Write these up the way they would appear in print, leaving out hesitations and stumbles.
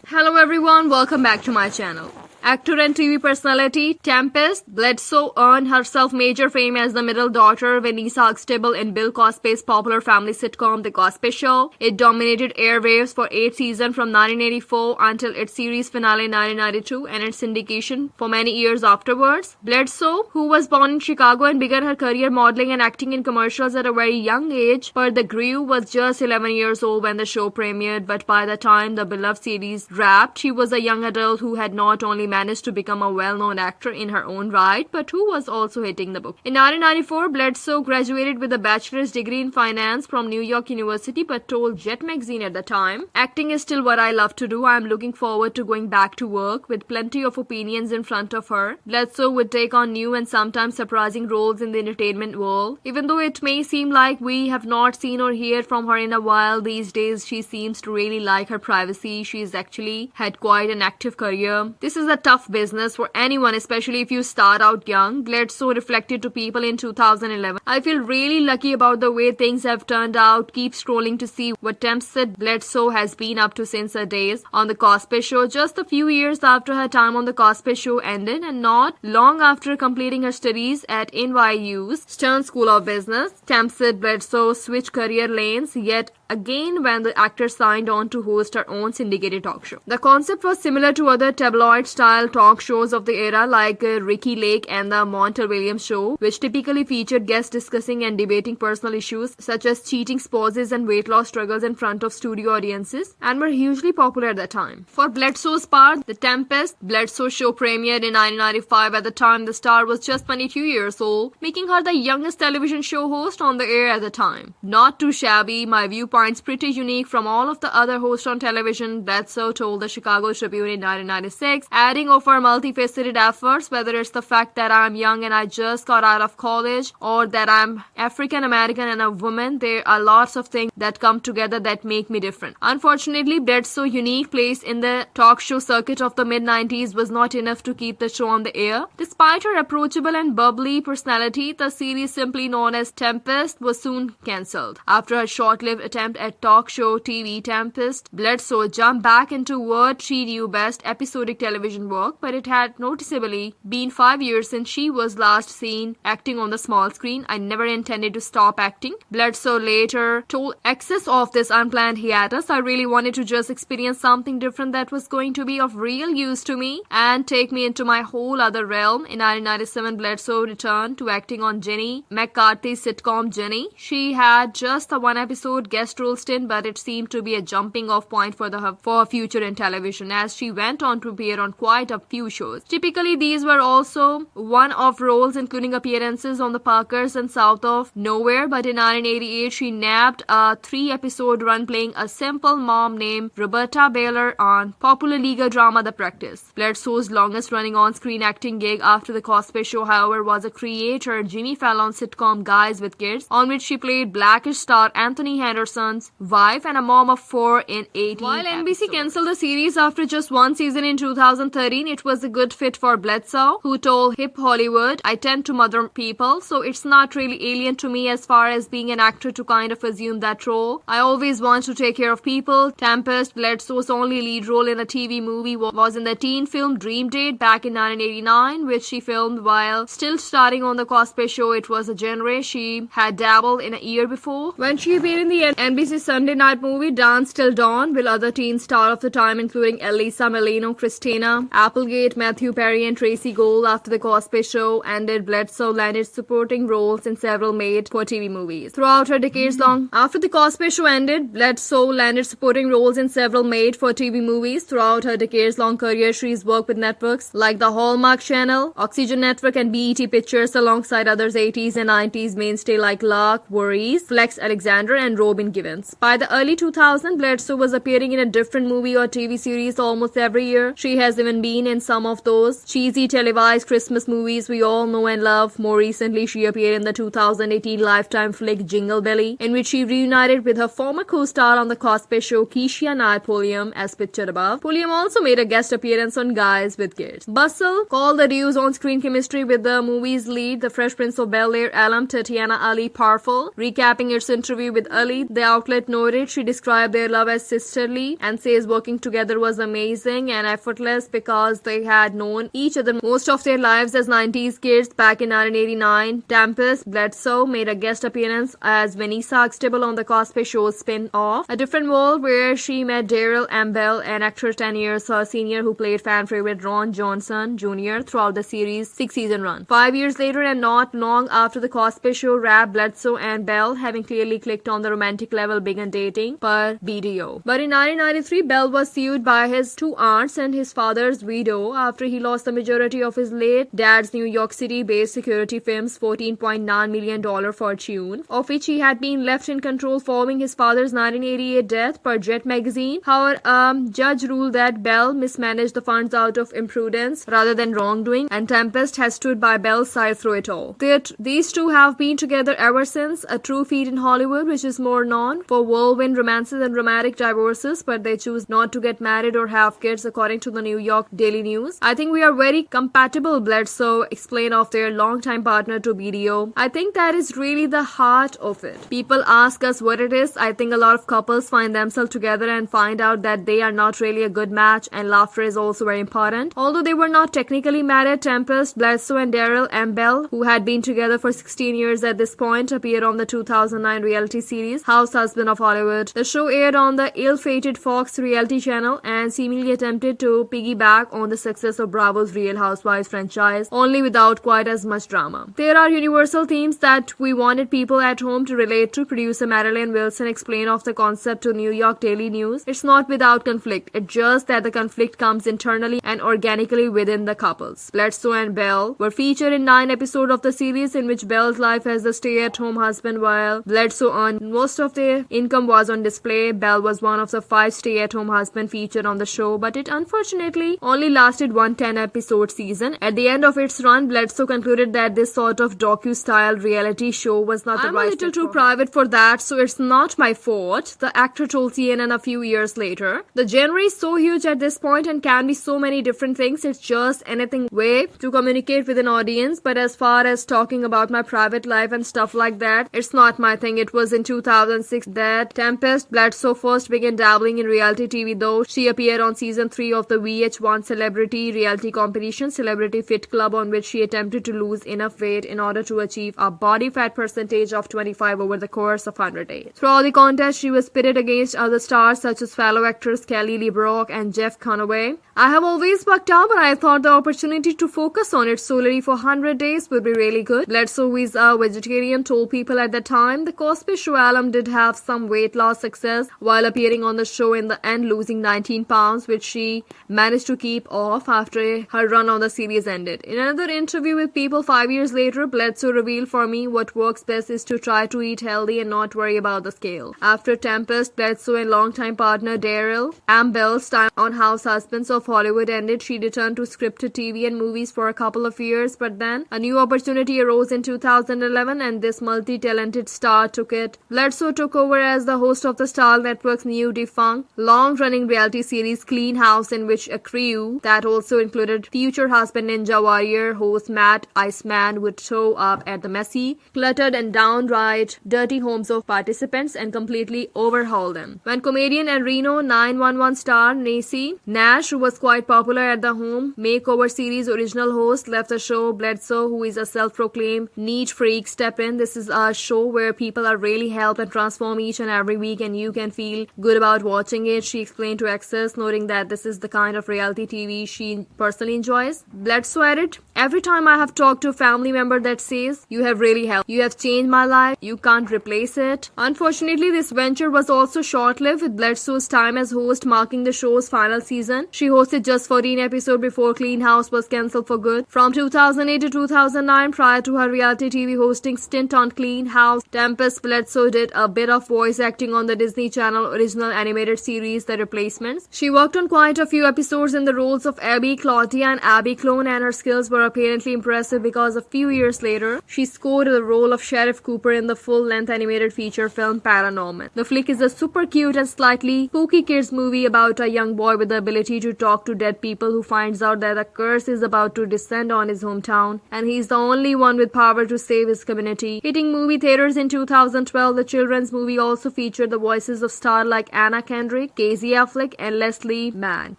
Hello everyone, welcome back to my channel. Actor and TV personality Tempestt Bledsoe earned herself major fame as the middle daughter Vanessa Huxtable in Bill Cosby's popular family sitcom The Cosby Show. It dominated airwaves for 8 seasons from 1984 until its series finale in 1992 and its syndication for many years afterwards. Bledsoe, who was born in Chicago and began her career modeling and acting in commercials at a very young age, per The Grew, was just 11 years old when the show premiered, but by the time the beloved series wrapped, she was a young adult who had not only managed to become a well-known actor in her own right, but who was also hitting the book. In 1994, Bledsoe graduated with a bachelor's degree in finance from New York University, but told Jet magazine at the time, "Acting is still what I love to do. I'm looking forward to going back to work." With plenty of opinions in front of her, Bledsoe would take on new and sometimes surprising roles in the entertainment world. Even though it may seem like we have not seen or heard from her in a while these days, she seems to really like her privacy. She's actually had quite an active career. This is a tough business for anyone, especially if you start out young, Bledsoe reflected to People in 2011. "I feel really lucky about the way things have turned out. Keep scrolling to see what Tempestt Bledsoe has been up to since her days on The Cosby Show." Just a few years after her time on The Cosby Show ended, and not long after completing her studies at NYU's Stern School of Business, Tempestt Bledsoe switched career lanes yet again when the actor signed on to host her own syndicated talk show. The concept was similar to other tabloid-style talk shows of the era like Ricky Lake and the Montel Williams Show, which typically featured guests discussing and debating personal issues such as cheating spouses and weight loss struggles in front of studio audiences, and were hugely popular at the time. For Bledsoe's part, the Tempestt Bledsoe Show premiered in 1995. At the time, the star was just 22 years old, making her the youngest television show host on the air at the time. Not too shabby, my viewpoint's pretty unique from all of the other hosts on television, Bledsoe told the Chicago Tribune in 1996, adding of her multifaceted efforts, whether it's the fact that I'm young and I just got out of college, or that I'm African American and a woman, there are lots of things that come together that make me different. Unfortunately, Bledsoe's unique place in the talk show circuit of the mid-90s was not enough to keep the show on the air. Despite her approachable and bubbly personality, the series simply known as Tempest was soon cancelled. After a short-lived attempt at talk show TV, Tempestt Bledsoe jumped back into what she knew best, episodic television work, but it had noticeably been 5 years since she was last seen acting on the small screen. "I never intended to stop acting," Bledsoe later told excess of this unplanned hiatus. "I really wanted to just experience something different that was going to be of real use to me and take me into my whole other realm." In 1997, Bledsoe returned to acting on Jenny McCarthy's sitcom Jenny. She had just a one-episode guest role stint, but it seemed to be a jumping-off point for her future in television, as she went on to appear on quite a few shows. Typically, these were also one-off roles, including appearances on The Parkers and South of Nowhere, but in 1988, she nabbed a 3-episode run playing a simple mom named Roberta Baylor on popular legal drama The Practice. Bledsoe's longest-running on-screen acting gig after The Cosby Show, however, was a creator Jimmy Fallon's sitcom Guys with Kids, on which she played Blackish star Anthony Henderson's wife and a mom of 4 in 18 While NBC cancelled the series after just one season in 2013, it was a good fit for Bledsoe, who told Hip Hollywood, "I tend to mother people, so it's not really alien to me as far as being an actor to kind of assume that role. I always want to take care of people." Tempestt Bledsoe's only lead role in a TV movie was in the teen film Dream Date back in 1989, which she filmed while still starring on The Cosby Show. It was a genre she had dabbled in a year before, when she appeared in the NBC Sunday night movie Dance Till Dawn, with other teen stars of the time including Elisa Milano, Christina Applegate, Matthew Perry, and Tracy Gold. After The Cosby Show ended, Bledsoe landed supporting roles in several made-for-TV movies. Throughout her decades-long After The Cosby Show ended, Bledsoe landed supporting roles in several made-for-TV movies. Throughout her decades-long career, she's worked with networks like the Hallmark Channel, Oxygen Network, and BET Pictures, alongside others 80s and 90s mainstay like Lark Voorhees, Flex Alexander, and Robin Givens. By the early 2000s, Bledsoe was appearing in a different movie or TV series almost every year. She has even been in some of those cheesy televised Christmas movies we all know and love. More recently, she appeared in the 2018 Lifetime flick Jingle Belly, in which she reunited with her former co-star on The Cosby Show, Keisha Nye Pulliam, as pictured above. Pulliam also made a guest appearance on Guys with Kids. Bustle called the duo's on-screen chemistry with the movie's lead, the Fresh Prince of Bel-Air alum Tatiana Ali, powerful. Recapping its interview with Ali, the outlet noted, she described their love as sisterly and says working together was amazing and effortless because they had known each other most of their lives as 90s kids. Back in 1989, Tempestt Bledsoe made a guest appearance as Vanessa Huxtable on the Cosby Show spin-off, A Different World, where she met Daryl Ambell, an actor 10 years her senior who played fan favorite Ron Johnson Jr. throughout the series' 6-season run. 5 years later, and not long after the Cosby Show wrapped, Bledsoe and Bell, having clearly clicked on the romantic level, began dating per BDO. But in 1993, Bell was sued by his two aunts and his father's widow after he lost the majority of his late dad's New York City-based security firm's $14.9 million fortune, of which he had been left in control following his father's 1988 death, per Jet magazine. However, a judge ruled that Bell mismanaged the funds out of imprudence rather than wrongdoing, and Tempestt has stood by Bell's side through it all. These two have been together ever since, a true feat in Hollywood, which is more known for whirlwind romances and dramatic divorces, but they choose not to get married or have kids, according to the New York Daily News. I think we are very compatible, Bledsoe explained of their longtime partner to BDO. I think that is really the heart of it. People ask us what it is. I think a lot of couples find themselves together and find out that they are not really a good match, and laughter is also very important. Although they were not technically married, Tempestt Bledsoe and Daryl Ambell, who had been together for 16 years at this point, appeared on the 2009 reality series House Husband of Hollywood. The show aired on the ill-fated Fox reality channel and seemingly attempted to piggyback on the success of Bravo's Real Housewives franchise, only without quite as much drama. There are universal themes that we wanted people at home to relate to, producer Marilyn Wilson explained of the concept to New York Daily News. It's not without conflict, it's just that the conflict comes internally and organically within the couples. Bledsoe and Bell were featured in 9 episodes of the series, in which Bell's life as a stay-at-home husband while Bledsoe earned most of their income was on display. Bell was one of the 5 stay-at-home husbands featured on the show, but it unfortunately only lasted one 10-episode season. At the end of its run, Bledsoe concluded that this sort of docu-style reality show was not the right. I'm a little too private for that, so it's not my fault, the actor told CNN a few years later. The genre is so huge at this point and can be so many different things. It's just anything way to communicate with an audience, but as far as talking about my private life and stuff like that, it's not my thing. It was in 2006 that Tempestt Bledsoe first began dabbling in reality TV, though she appeared on season 3 of the VH1 celebrity reality competition Celebrity Fit Club, on which she attempted to lose enough weight in order to achieve a body fat percentage of 25 over the course of 100 days. Throughout the contest, she was pitted against other stars such as fellow actors Kelly Lee Brock and Jeff Conaway. I have always worked out, but I thought the opportunity to focus on it solely for 100 days would be really good. Bledsoe, who is a vegetarian, told people at the time the Cosby Show alum did have some weight loss success while appearing on the show, in the end losing 19 pounds, which she managed to keep off after her run on the series ended. In another interview with People 5 years later, Bledsoe revealed, "For me, what works best is to try to eat healthy and not worry about the scale." After Tempestt Bledsoe and longtime partner Daryl Ambell's time on House Husbands of Hollywood ended, she returned to scripted TV and movies for a couple of years, but then a new opportunity arose in 2011 and this multi-talented star took it. Bledsoe took over as the host of the Star Network's new defunct, long-running reality series Clean House, in which a crew that also included future husband Ninja Warrior host Matt Iceman would show up at the messy, cluttered and downright dirty homes of participants and completely overhaul them. When comedian and Reno 911 star Niecy Nash, who was quite popular at the home makeover series original host, left the show, Bledsoe, who is a self-proclaimed neat freak, stepped in. This is a show where people are really helped and transform each and every week, and you can feel good about watching it, she explained to Access, noting that this is the kind of reality TV she personally enjoys. Bledsoe added, "Every time I have talked to a family member that says, 'You have really helped. You have changed my life. You can't replace it.'" Unfortunately, this venture was also short-lived, with Bledsoe's time as host marking the show's final season. She hosted just 14 episodes before Clean House was cancelled for good. From 2008 to 2009, prior to her reality TV hosting stint on Clean House, Tempestt Bledsoe did a bit of voice acting on the Disney Channel original animated series The Replacements. She worked on quite a few episodes in the roles of Abby, Claudia, and Abby Clone, and her skills were apparently impressive because a few years later, she scored the role of Sheriff Cooper in the full-length animated feature film Paranorman. The flick is a super cute and slightly spooky kids movie about a young boy with the ability to talk to dead people who finds out that a curse is about to descend on his hometown, and he's the only one with power to save his community. Hitting movie theaters in 2012, the children's movie also featured the voices of stars like Anna Kendrick, Casey Affleck, and Leslie Mann.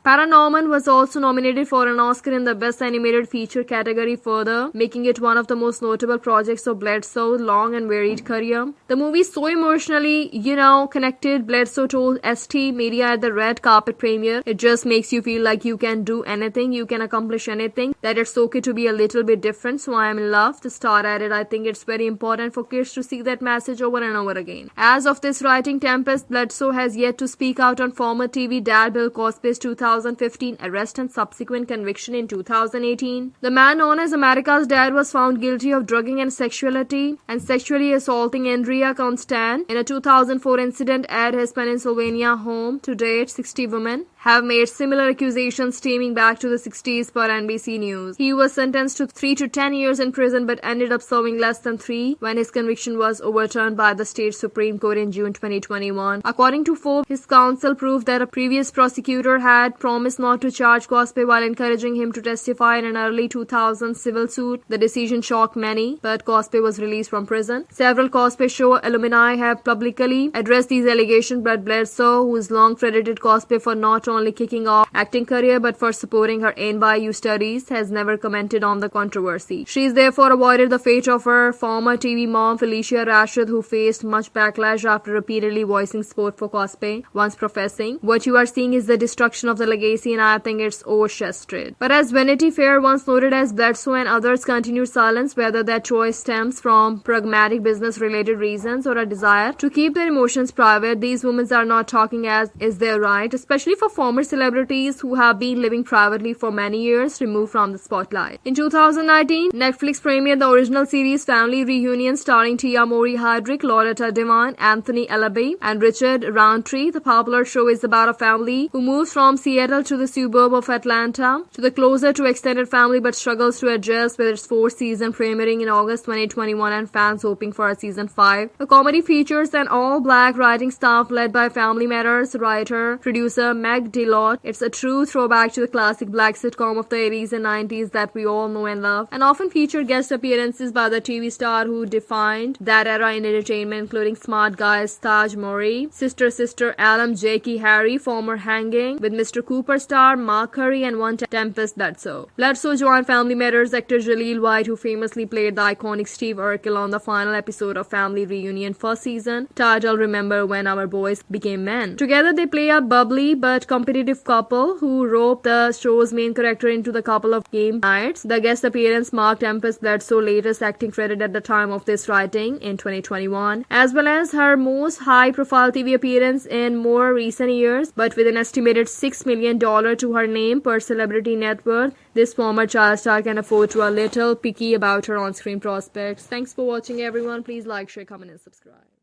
Paranorman was also nominated for an Oscar in the Best Animated Feature category, further making it one of the most notable projects of Bledsoe's long and varied career. The movie so emotionally, connected. Bledsoe told ST Media at the red carpet premiere, "It just makes you feel like you can do anything, you can accomplish anything, that it's okay to be a little bit different, so I am in love." The star added, "I think it's very important for kids to see that message over and over again." As of this writing, Tempestt Bledsoe has yet to speak out on former TV dad Bill Cosby's 2015 arrest and subsequent conviction in 2018. The man known as America's Dad was found guilty of drugging and sexually assaulting Andrea Constant in a 2004 incident at his Pennsylvania home. To date, 60 women have made similar accusations stemming back to the 60s per NBC News. He was sentenced to 3 to 10 years in prison but ended up serving less than 3 when his conviction was overturned by the state Supreme Court in June 2021. According to Forbes, his counsel proved that a previous prosecutor had promised not to charge Cosby while encouraging him to testify in an early 2000 civil suit. The decision shocked many, but Cosby was released from prison. Several Cosby Show alumni have publicly addressed these allegations, but Bledsoe, who has long credited Cosby for not only kicking off acting career but for supporting her NYU studies, has never commented on the controversy. She has therefore avoided the fate of her former TV mom Felicia Rashad, who faced much backlash after repeatedly voicing support for Cosby, once professing, "What you are seeing is the destruction of the legacy and I think it's overshadowed." But as Vanity Fair once noted, as Bledsoe and others continued silence, whether that choice stems from pragmatic business-related reasons or a desire to keep their emotions private, these women are not talking as is their right, especially for former celebrities who have been living privately for many years, removed from the spotlight. In 2019, Netflix premiered the original series Family Reunion starring Tia Mowry Hydrick, Loretta Devine, Anthony Ellaby, and Richard Roundtree. The popular show is about a family who moves from Seattle to the suburb of Atlanta to the closer to extended family but struggles to adjust, with its 4th season premiering in August 2021 and fans hoping for a season 5. The comedy features an all-black writing staff led by Family Matters writer-producer Meg DeLotte. It's a true throwback to the classic black sitcom of the 80s and 90s that we all know and love, and often featured guest appearances by the TV star who defined that era in entertainment, including Smart Guys Taj Mowry, Sister Alum Jakey Harry, former Hanging with Mr. Cooper star Mark Curry, and one Tempestt Bledsoe. Bledsoe joined Family Matters actor Jaleel White, who famously played the iconic Steve Urkel on the final episode of Family Reunion first season, titled "Remember When Our Boys Became Men." Together they play a bubbly but competitive couple who rope the show's main character into the couple of game nights. The guest appearance marked Tempestt Bledsoe's latest acting credit at the time of this writing in 2021, as well as her most high-profile TV appearance in more recent years, but with an estimated $6 million to her name per Celebrity Net Worth. This former child star can afford to a little picky about her on-screen prospects. Thanks for watching, everyone. Please like, share, comment, and subscribe.